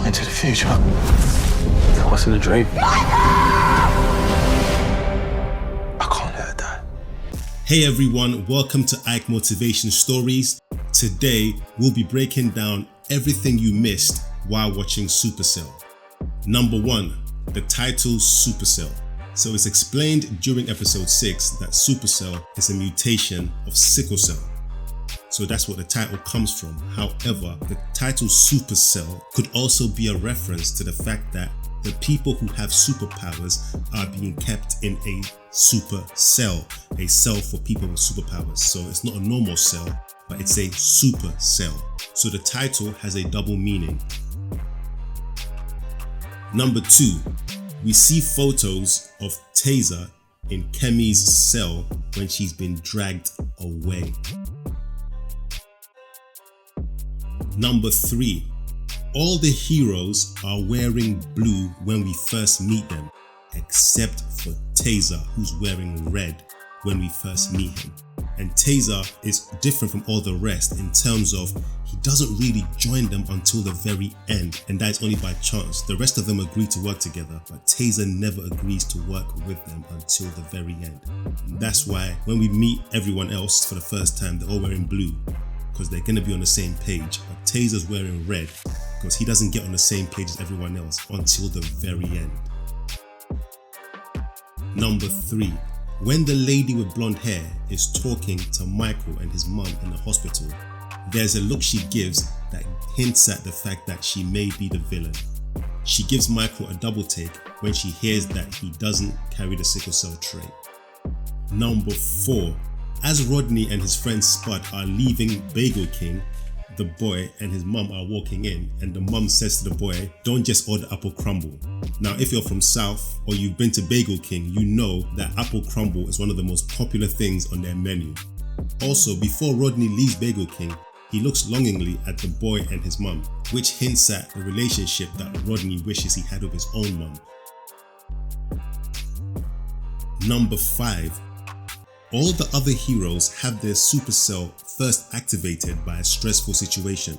into the future. That wasn't a dream. I can't let her die. Hey everyone, welcome to Ike Motivation Stories. Today, we'll be breaking down everything you missed while watching Supacell. Number 1, the title Supacell. So it's explained during episode 6 that Supacell is a mutation of sickle cell. So that's what the title comes from. However, the title Supacell could also be a reference to the fact that the people who have superpowers are being kept in a super cell, a cell for people with superpowers. So it's not a normal cell, but it's a super cell. So the title has a double meaning. Number 2, we see photos of Taser in Kemi's cell when she's been dragged away. Number 3, all the heroes are wearing blue when we first meet them, except for Taser, who's wearing red when we first meet him. And Taser is different from all the rest in terms of he doesn't really join them until the very end, and that is only by chance. The rest of them agree to work together, but Taser never agrees to work with them until the very end. And that's why when we meet everyone else for the first time, they're all wearing blue because they're going to be on the same page, but Taser's wearing red because he doesn't get on the same page as everyone else until the very end. Number 3, when the lady with blonde hair is talking to Michael and his mum in the hospital, there's a look she gives that hints at the fact that she may be the villain. She gives Michael a double take when she hears that he doesn't carry the sickle cell trait. Number 4, as Rodney and his friend Spud are leaving Bagel King, the boy and his mum are walking in, and the mum says to the boy, "Don't just order apple crumble." Now, if you're from South or you've been to Bagel King, you know that apple crumble is one of the most popular things on their menu. Also, before Rodney leaves Bagel King, he looks longingly at the boy and his mum, which hints at the relationship that Rodney wishes he had with his own mum. Number 5, all the other heroes have their supercell first activated by a stressful situation.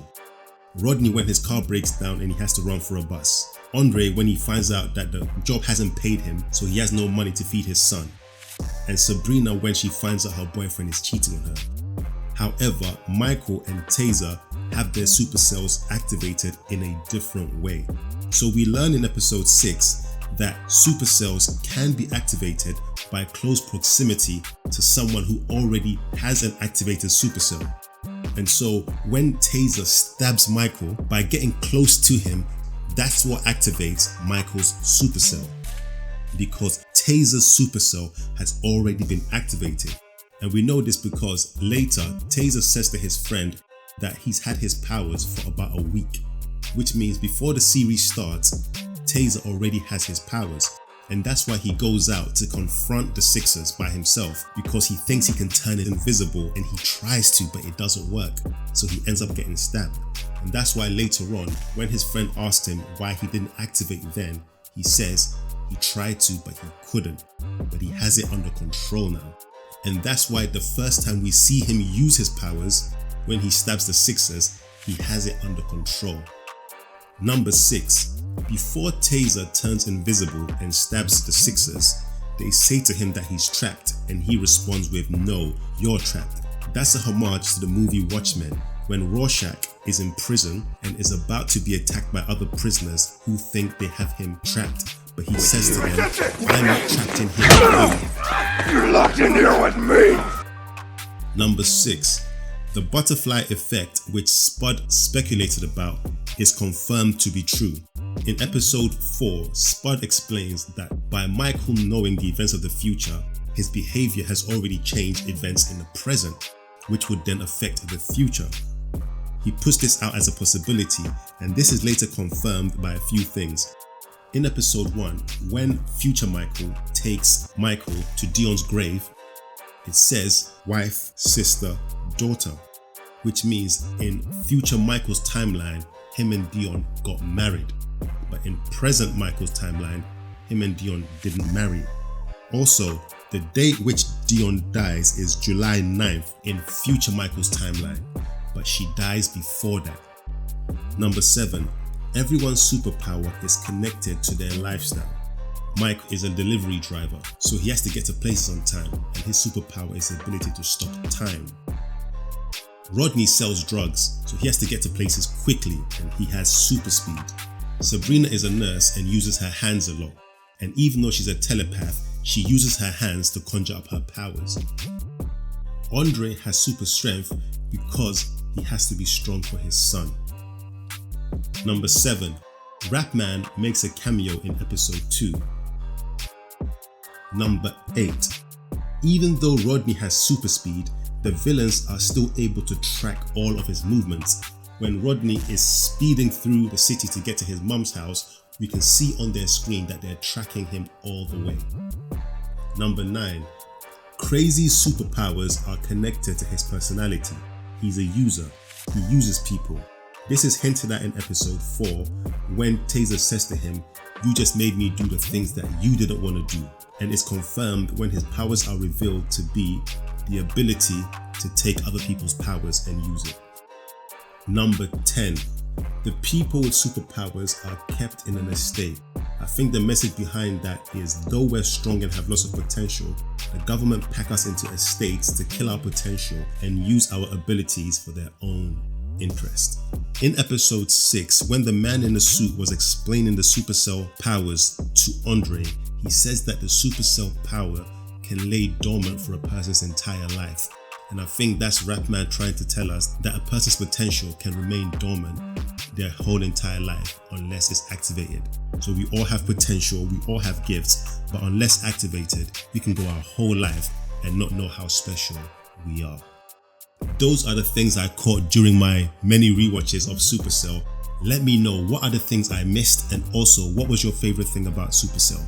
Rodney when his car breaks down and he has to run for a bus. Andre when he finds out that the job hasn't paid him, so he has no money to feed his son. And Sabrina when she finds out her boyfriend is cheating on her. However, Michael and Taser have their supercells activated in a different way. So we learn in episode 6 that supercells can be activated by close proximity to someone who already has an activated supercell. And so when Taser stabs Michael, by getting close to him, that's what activates Michael's supercell. Because Taser's supercell has already been activated. And we know this because later Taser says to his friend that he's had his powers for about a week, which means before the series starts, Taser already has his powers, and that's why he goes out to confront the Sixers by himself, because he thinks he can turn it invisible, and he tries to, but it doesn't work, so he ends up getting stabbed. And that's why later on, when his friend asked him why he didn't activate then, he says he tried to but he couldn't, but he has it under control now. And that's why the first time we see him use his powers, when he stabs the Sixers, he has it under control. Number 6, before Taser turns invisible and stabs the Sixers, they say to him that he's trapped, and he responds with, "No, you're trapped." That's a homage to the movie Watchmen, when Rorschach is in prison and is about to be attacked by other prisoners who think they have him trapped. But he says to them, "I'm not trapped in here with you. You're locked in here with me." Number 6, the butterfly effect, which Spud speculated about, is confirmed to be true. In episode 4, Spud explains that by Michael knowing the events of the future, his behavior has already changed events in the present, which would then affect the future. He puts this out as a possibility, and this is later confirmed by a few things. In episode 1, when future Michael takes Michael to Dion's grave, it says wife, sister, daughter, which means in future Michael's timeline, him and Dion got married. But in present Michael's timeline, him and Dion didn't marry. Also, the date which Dion dies is July 9th in future Michael's timeline, but she dies before that. Number 7, Everyone's superpower is connected to their lifestyle. Mike is a delivery driver, so he has to get to places on time, and his superpower is the ability to stop time. Rodney sells drugs, so he has to get to places quickly, and he has super speed. Sabrina is a nurse and uses her hands a lot, and even though she's a telepath, she uses her hands to conjure up her powers. Andre has super strength because he has to be strong for his son. Number 7. Rapman makes a cameo in episode 2. Number 8. Even though Rodney has super speed, the villains are still able to track all of his movements. When Rodney is speeding through the city to get to his mum's house, we can see on their screen that they're tracking him all the way. Number 9. Crazy's superpowers are connected to his personality. He's a user. He uses people. This is hinted at in episode 4 when Taser says to him, "You just made me do the things that you didn't want to do," and is confirmed when his powers are revealed to be the ability to take other people's powers and use it. Number 10. The people with superpowers are kept in an estate. I think the message behind that is, though we're strong and have lots of potential, the government pack us into estates to kill our potential and use our abilities for their own interest. In episode 6, when the man in the suit was explaining the Supacell powers to Andre, he says that the Supacell power can lay dormant for a person's entire life. And I think that's Rapman trying to tell us that a person's potential can remain dormant their whole entire life unless it's activated. So we all have potential, we all have gifts, but unless activated, we can go our whole life and not know how special we are. Those are the things I caught during my many rewatches of Supacell. Let me know what are the things I missed, and also what was your favorite thing about Supacell.